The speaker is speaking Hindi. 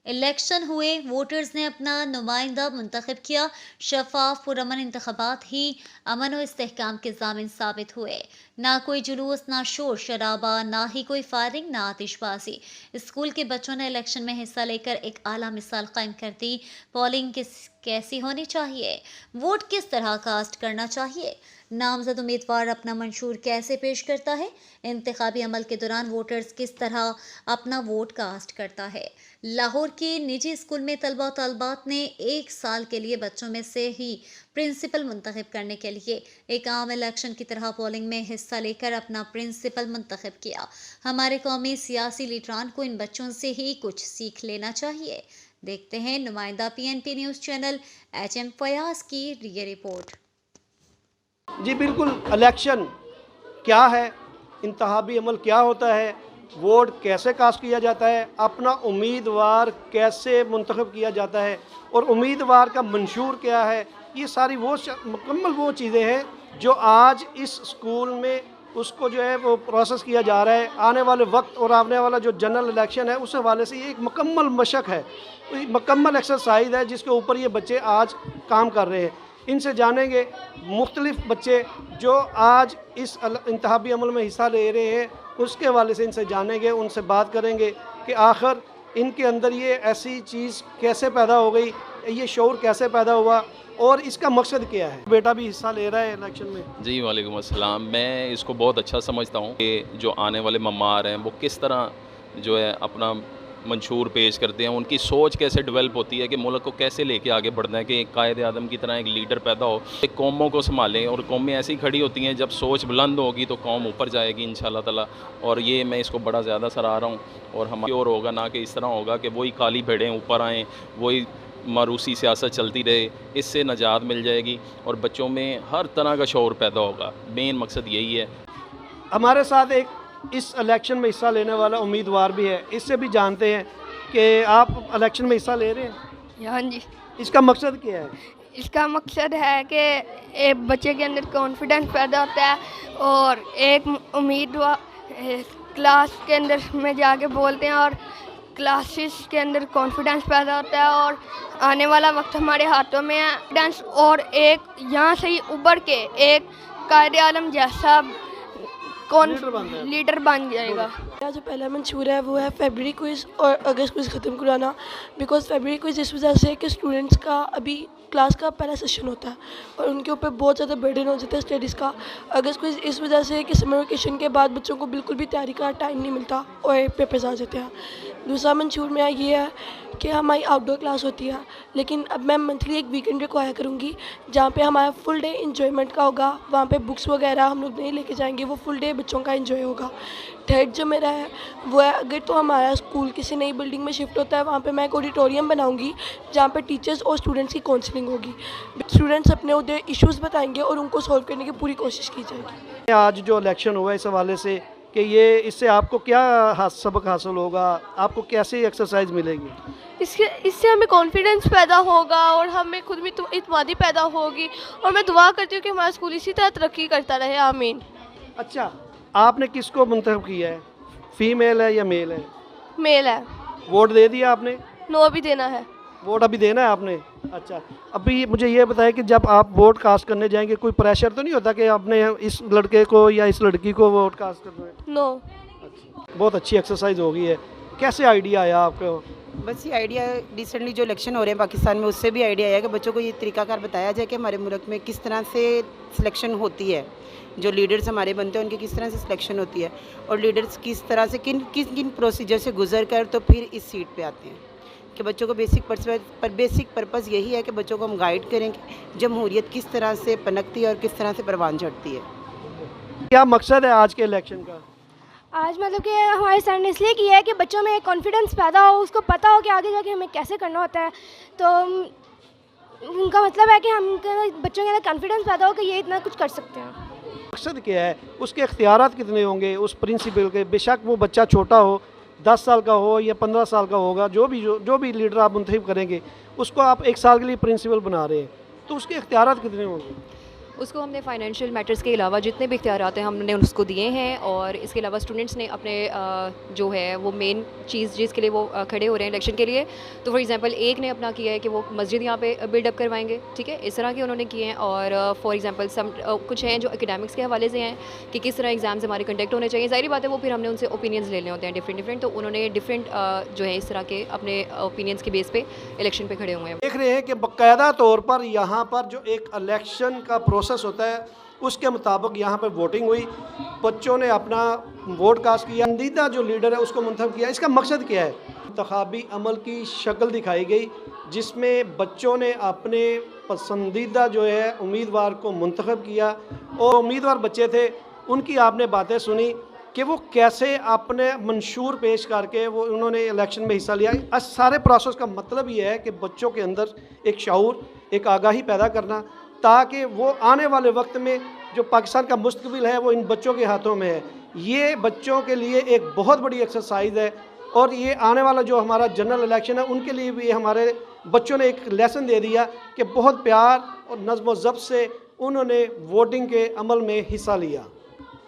इलेक्शन हुए, वोटर्स ने अपना नुमाइंदा मुंतखब किया। शफाफ पुरअमन इंतखाबात ही अमन और इस्तेहकाम के ज़ामिन साबित हुए। ना कोई जुलूस, ना शोर शराबा, ना ही कोई फायरिंग, ना आतिशबाजी। स्कूल के बच्चों ने इलेक्शन में हिस्सा लेकर एक आला मिसाल कायम कर दी। पोलिंग कैसी होनी चाहिए, वोट किस तरह कास्ट करना चाहिए, नामजद उम्मीदवार अपना मंशूर कैसे पेश करता है, इंतखाबी अमल के दौरान वोटर्स किस तरह अपना वोट कास्ट करता है। लाहौर के निजी स्कूल में तलबा और तलबात ने 1 साल के लिए बच्चों में से ही प्रिंसिपल मुंतखब करने के लिए एक आम इलेक्शन की तरह पोलिंग में हिस्सा लेकर अपना प्रिंसिपल मुंतखब किया। हमारे कौमी सियासी लीडरान को इन बच्चों से ही कुछ सीख लेना चाहिए। देखते हैं नुमाइंदा PNP news channel HM Fayaz की ये रिपोर्ट। जी बिल्कुल, इलेक्शन क्या है, इंतखाबी अमल क्या होता है, वोट कैसे कास्ट किया जाता है, अपना उम्मीदवार कैसे मुंतखब किया जाता है और उम्मीदवार का मंशूर क्या है, ये सारी मुकम्मल वो चीज़ें हैं जो आज इस स्कूल में उसको जो है वो प्रोसेस किया जा रहा है। आने वाले वक्त और आने वाला जो जनरल इलेक्शन है उस हवाले से ये एक मुकम्मल मशक है, मुकम्मल एक्सरसाइज है जिसके ऊपर ये बच्चे आज काम कर रहे हैं। इनसे जानेंगे मुख्तलिफ बच्चे जो आज इस इंतखाबी अमल में हिस्सा ले रहे हैं, उसके हवाले से इनसे जानेंगे, उनसे बात करेंगे कि आखिर इनके अंदर ये ऐसी चीज़ कैसे पैदा हो गई, ये शऊर कैसे पैदा हुआ और इसका मकसद क्या है। बेटा भी हिस्सा ले रहा है इलेक्शन में। जी वालेकुम अस्सलाम। मैं इसको बहुत अच्छा समझता हूँ कि जो आने वाले मम्मार हैं वो किस तरह जो है अपना मंशूर पेश करते हैं, उनकी सोच कैसे डेवलप होती है कि मुल्क को कैसे लेके आगे बढ़ना है, कि एक कायद आदम की तरह एक लीडर पैदा हो, एक कौमों को संभालें। और कौमें ऐसी खड़ी होती हैं, जब सोच बुलंद होगी तो कौम ऊपर जाएगी इंशाल्लाह ताला। और ये मैं इसको बड़ा ज़्यादा सराह रहा हूँ। और हमारी और होगा ना कि इस तरह होगा कि वही काली भेड़ें ऊपर आएँ, वही मारूसी सियासत चलती रहे, इससे निजात मिल जाएगी और बच्चों में हर तरह का शऊर पैदा होगा। मेन मकसद यही है। हमारे साथ एक इस इलेक्शन में हिस्सा लेने वाला उम्मीदवार भी है, इससे भी जानते हैं कि आप इलेक्शन में हिस्सा ले रहे हैं। हाँ जी। इसका मकसद क्या है? इसका मकसद है कि एक बच्चे के अंदर कॉन्फिडेंस पैदा होता है और एक उम्मीदवार क्लास के अंदर में जाके बोलते हैं और क्लासेस के अंदर कॉन्फिडेंस पैदा होता है और आने वाला वक्त हमारे हाथों में है। कॉन्फिडेंस और एक यहाँ से ही उभर के एक कायदे आलम जैसा लीडर बन जाएगा। मेरा जो पहला मंशूर है वो है फरवरी क्विज़ और अगस्त क्विज़ ख़त्म कराना। बिकॉज फरवरी क्विज़ इस वजह से कि स्टूडेंट्स का अभी क्लास का पहला सेशन होता है और उनके ऊपर बहुत ज़्यादा बर्डन हो जाता है स्टडीज़ का। अगस्त क्विज़ इस वजह से कि समर वेकेशन के बाद बच्चों को बिल्कुल भी तैयारी का टाइम नहीं मिलता और पेपर्स आ जाते हैं। दूसरा मंशूर मेरा ये है कि हमारी आउटडोर क्लास होती है, लेकिन अब मैं मंथली एक वीकेंड रिक्वायर करूँगी जहाँ पे हमारा फुल डे इन्जॉयमेंट का होगा। वहाँ पे बुक्स वगैरह हम लोग नहीं लेके जाएंगे, वो फुल डे बच्चों का इन्जॉय होगा। थर्ड जो मेरा है वो है, अगर तो हमारा स्कूल किसी नई बिल्डिंग में शिफ्ट होता है वहाँ पे मैं एक ऑडिटोरियम बनाऊँगी जहाँ पे टीचर्स और स्टूडेंट्स की काउंसलिंग होगी। स्टूडेंट्स अपने उधर इश्यूज़ बताएंगे और उनको सॉल्व करने की पूरी कोशिश की जाएगी। आज जो इलेक्शन हुआ इस हवाले से कि ये इससे आपको क्या सबक हासिल होगा, आपको कैसी एक्सरसाइज मिलेगी? इससे हमें कॉन्फिडेंस पैदा होगा और हमें खुद में इत्मीनान पैदा होगी और मैं दुआ करती हूँ कि हमारा स्कूल इसी तरह तरक्की करता रहे। आमीन। अच्छा, आपने किसको मुंतखब किया है, फीमेल है या मेल है? मेल है। वोट दे दिया आपने? नो भी देना है। वोट अभी देना है आपने? अच्छा, अभी मुझे ये बताएं कि जब आप वोट कास्ट करने जाएंगे कोई प्रेशर तो नहीं होता कि आपने इस लड़के को या इस लड़की को वोट कास्ट करना है? नो। अच्छा, बहुत अच्छी एक्सरसाइज होगी है। कैसे आइडिया आया आपको? बस ये आइडिया रिसेंटली जो इलेक्शन हो रहे हैं पाकिस्तान में उससे भी आइडिया आया कि बच्चों को ये तरीकाकार बताया जाए कि हमारे मुल्क में किस तरह से सिलेक्शन होती है, जो लीडर्स हमारे बनते हैं उनकी किस तरह से सिलेक्शन होती है और लीडर्स किस तरह से किन किन प्रोसीजर से गुजर कर तो फिर इस सीट पे आते हैं। कि बच्चों को बेसिक पर्पस यही है कि बच्चों को हम गाइड करें कि जमहूरियत किस तरह से पनकती है और किस तरह से परवान चढ़ती है। क्या मकसद है आज के इलेक्शन का? आज मतलब कि हमारे सर ने इसलिए किया है कि बच्चों में कॉन्फिडेंस पैदा हो, उसको पता हो कि आगे जाके हमें कैसे करना होता है। तो उनका मतलब है कि हम बच्चों के अंदर कॉन्फिडेंस पैदा हो कि ये इतना कुछ कर सकते हैं। मकसद क्या है, उसके इख्तियारात कितने होंगे उस प्रिंसिपल के? बेशक वो बच्चा छोटा हो, 10 साल का हो या 15 साल का होगा, जो भी लीडर आप मुंतखब करेंगे उसको आप 1 साल के लिए प्रिंसिपल बना रहे हैं, तो उसके इख्तियारात कितने होंगे? उसको हमने फाइनेंशियल मैटर्स के अलावा जितने भी इख्तियारात हैं हमने उसको दिए हैं, और इसके अलावा स्टूडेंट्स ने अपने जो है वो मेन चीज़ जिसके लिए वो खड़े हो रहे हैं इलेक्शन के लिए, तो फॉर एग्जांपल एक ने अपना किया है कि वो मस्जिद यहाँ पे बिल्डअप करवाएंगे, ठीक है, इस तरह के उन्होंने किए हैं। और फॉर एग्जांपल कुछ हैं जो एकेडमिक्स के हवाले से हैं कि किस तरह एग्ज़ाम्स हमारे कंडक्ट होने चाहिए। ज़ाहिर बात है वो फिर हमने उनसे ओपिनियंस लेने होते हैं डिफरेंट, तो उन्होंने डिफरेंट जो है इस तरह के अपने ओपिनियंस के बेस पे इलेक्शन पे खड़े हुए हैं। देख रहे हैं कि बाकायदा तौर पर यहाँ पर जो एक इलेक्शन का प्रोसेस होता है उसके मुताबिक यहाँ पर वोटिंग हुई, बच्चों ने अपना वोट कास्ट किया, पसंदीदा जो लीडर है उसको मुंतखब किया। इसका मकसद क्या है? इंतखाबी अमल की शक्ल दिखाई गई जिसमें बच्चों ने अपने पसंदीदा जो है उम्मीदवार को मुंतखब किया, और उम्मीदवार बच्चे थे उनकी आपने बातें सुनी कि वो कैसे अपने मंशूर पेश करके वो उन्होंने इलेक्शन में हिस्सा लिया। इस सारे प्रोसेस का मतलब ये है कि बच्चों के अंदर एक शऊर, एक आगाही पैदा करना, ताकि वो आने वाले वक्त में जो पाकिस्तान का मुस्तकबिल है वो इन बच्चों के हाथों में है। ये बच्चों के लिए एक बहुत बड़ी एक्सरसाइज है, और ये आने वाला जो हमारा जनरल इलेक्शन है उनके लिए भी हमारे बच्चों ने एक लेसन दे दिया कि बहुत प्यार और नज़्म व ज़ब्त से उन्होंने वोटिंग के अमल में हिस्सा लिया।